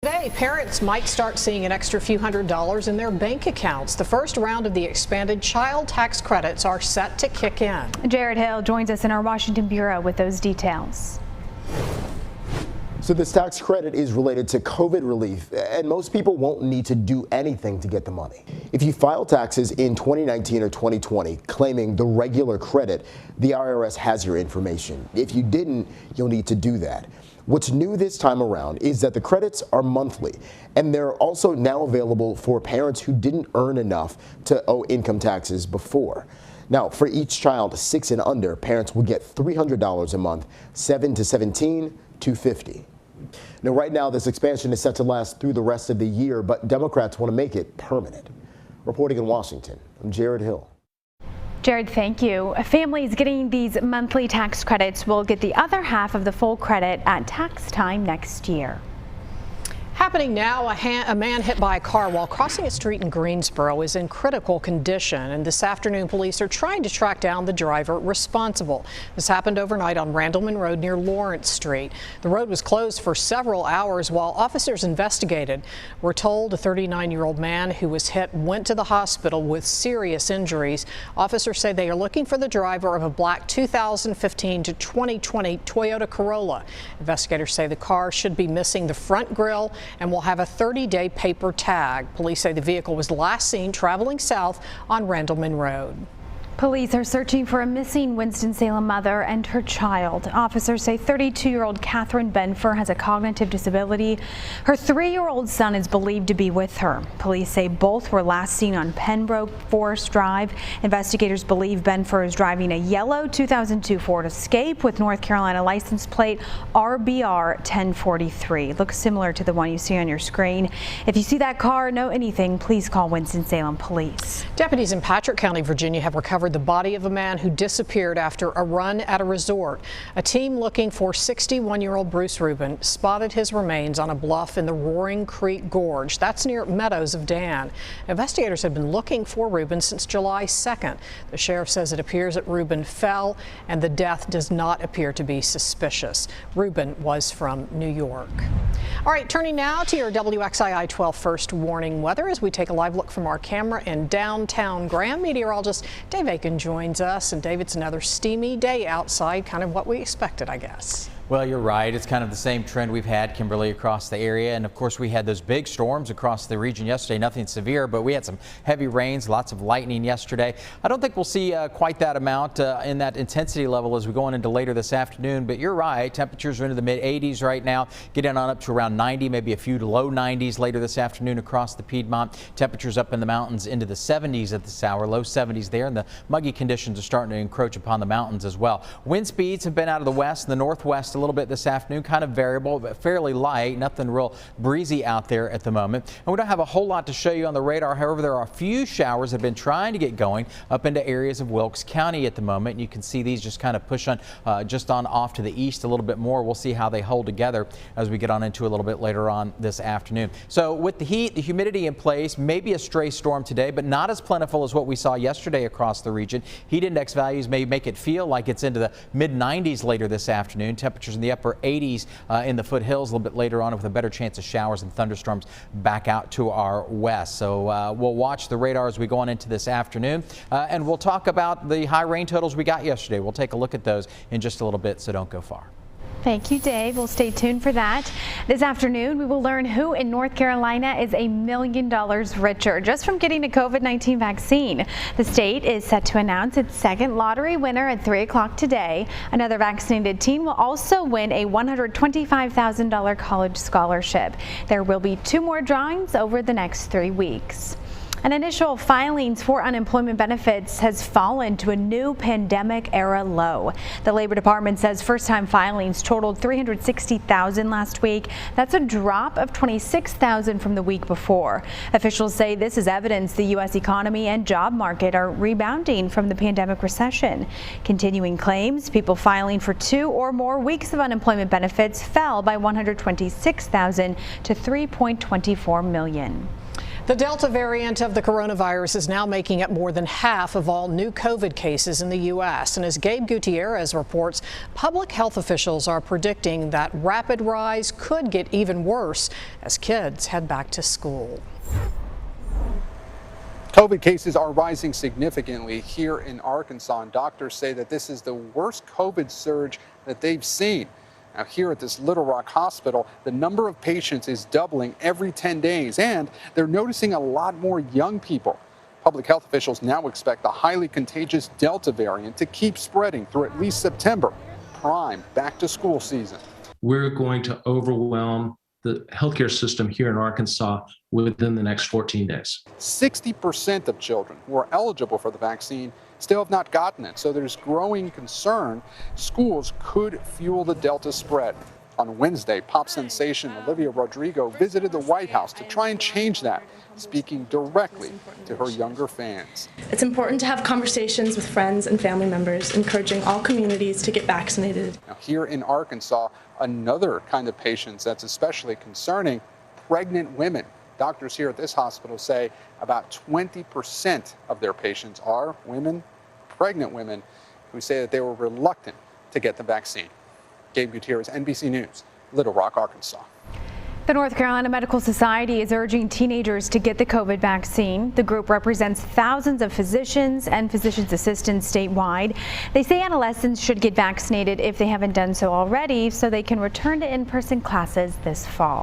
Today, parents might start seeing an extra few $100s in their bank accounts. The first round of the expanded child tax credits are set to kick in. Jared Hill joins us in our Washington bureau with those details. So this tax credit is related to COVID relief, and most people won't need to do anything to get the money. If you file taxes in 2019 or 2020 claiming the regular credit, the IRS has your information. If you didn't, you'll need to do that. What's new this time around is that the credits are monthly, and they're also now available for parents who didn't earn enough to owe income taxes before. Now, for each child 6 and under, parents will get $300 a month, 7 to 17, $250. Now, right now, this expansion is set to last through the rest of the year, but Democrats want to make it permanent. Reporting in Washington, I'm Jared Hill. Jared, thank you. Families getting these monthly tax credits will get the other half of the full credit at tax time next year. Happening now, a man hit by a car while crossing a street in Greensboro is in critical condition, and this afternoon police are trying to track down the driver responsible. This happened overnight on Randleman Road near Lawrence Street. The road was closed for several hours while officers investigated. We're told a 39-year-old man who was hit went to the hospital with serious injuries. Officers say they are looking for the driver of a black 2015 to 2020 Toyota Corolla. Investigators say the car should be missing the front grille and will have a 30-day paper tag. Police say the vehicle was last seen traveling south on Randleman Road. Police are searching for a missing Winston-Salem mother and her child. Officers say 32-year-old Catherine Benfer has a cognitive disability. Her 3-year-old son is believed to be with her. Police say both were last seen on Pembroke Forest Drive. Investigators believe Benfer is driving a yellow 2002 Ford Escape with North Carolina license plate RBR 1043. Looks similar to the one you see on your screen. If you see that car or know anything, please call Winston-Salem Police. Deputies in Patrick County, Virginia have recovered the body of a man who disappeared after a run at a resort. A team looking for 61-year-old Bruce Rubin spotted his remains on a bluff in the Roaring Creek Gorge. That's near Meadows of Dan. Investigators have been looking for Rubin since July 2nd. The sheriff says it appears that Rubin fell and the death does not appear to be suspicious. Rubin was from New York. All right, turning now to your WXII 12 first warning weather as we take a live look from our camera in downtown Graham. Meteorologist Dave Aiken joins us, and Dave, it's another steamy day outside, kind of what we expected, I guess. Well, you're right. It's kind of the same trend we've had, Kimberly, across the area. And of course, we had those big storms across the region yesterday. Nothing severe, but we had some heavy rains, lots of lightning yesterday. I don't think we'll see quite that amount in that intensity level as we go on into later this afternoon. But you're right. Temperatures are into the mid 80s right now, getting on up to around 90, maybe a few low 90s later this afternoon across the Piedmont. Temperatures up in the mountains into the 70s at this hour, low 70s there. And the muggy conditions are starting to encroach upon the mountains as well. Wind speeds have been out of the west and the northwest a little bit this afternoon, kind of variable, but fairly light. Nothing real breezy out there at the moment. And we don't have a whole lot to show you on the radar. However, there are a few showers that have been trying to get going up into areas of Wilkes County at the moment. And you can see these just kind of push on just on off to the east a little bit more. We'll see how they hold together as we get on into a little bit later on this afternoon. So with the heat, the humidity in place, maybe a stray storm today, but not as plentiful as what we saw yesterday across the region. Heat index values may make it feel like it's into the mid 90s later this afternoon. Temperatures in the upper 80s in the foothills a little bit later on with a better chance of showers and thunderstorms back out to our west. So we'll watch the radar as we go on into this afternoon, and we'll talk about the high rain totals we got yesterday. We'll take a look at those in just a little bit, so don't go far. Thank you, Dave. We'll stay tuned for that. This afternoon, we will learn who in North Carolina is $1 million richer just from getting a COVID-19 vaccine. The state is set to announce its second lottery winner at 3 o'clock today. Another vaccinated teen will also win a $125,000 college scholarship. There will be 2 more drawings over the next 3 weeks. And initial filings for unemployment benefits has fallen to a new pandemic-era low. The Labor Department says first-time filings totaled 360,000 last week. That's a drop of 26,000 from the week before. Officials say this is evidence the U.S. economy and job market are rebounding from the pandemic recession. Continuing claims, people filing for 2 or more weeks of unemployment benefits fell by 126,000 to 3.24 million. The Delta variant of the coronavirus is now making up more than half of all new COVID cases in the U.S. And as Gabe Gutierrez reports, public health officials are predicting that rapid rise could get even worse as kids head back to school. COVID cases are rising significantly here in Arkansas, and doctors say that this is the worst COVID surge that they've seen. Now, here at this Little Rock Hospital, the number of patients is doubling every 10 days, and they're noticing a lot more young people. Public health officials now expect the highly contagious Delta variant to keep spreading through at least September, prime back-to-school season. We're going to overwhelm the healthcare system here in Arkansas within the next 14 days. 60% of children who are eligible for the vaccine still have not gotten it, so there's growing concern schools could fuel the Delta spread. On Wednesday, pop sensation Olivia Rodrigo visited the White House to try and change that, speaking directly to her younger fans. It's important to have conversations with friends and family members, encouraging all communities to get vaccinated. Now, here in Arkansas, another kind of patients that's especially concerning, pregnant women. Doctors here at this hospital say about 20% of their patients are women, pregnant women, who say that they were reluctant to get the vaccine. Gabe Gutierrez, NBC News, Little Rock, Arkansas. The North Carolina Medical Society is urging teenagers to get the COVID vaccine. The group represents thousands of physicians and physicians' assistants statewide. They say adolescents should get vaccinated if they haven't done so already so they can return to in-person classes this fall.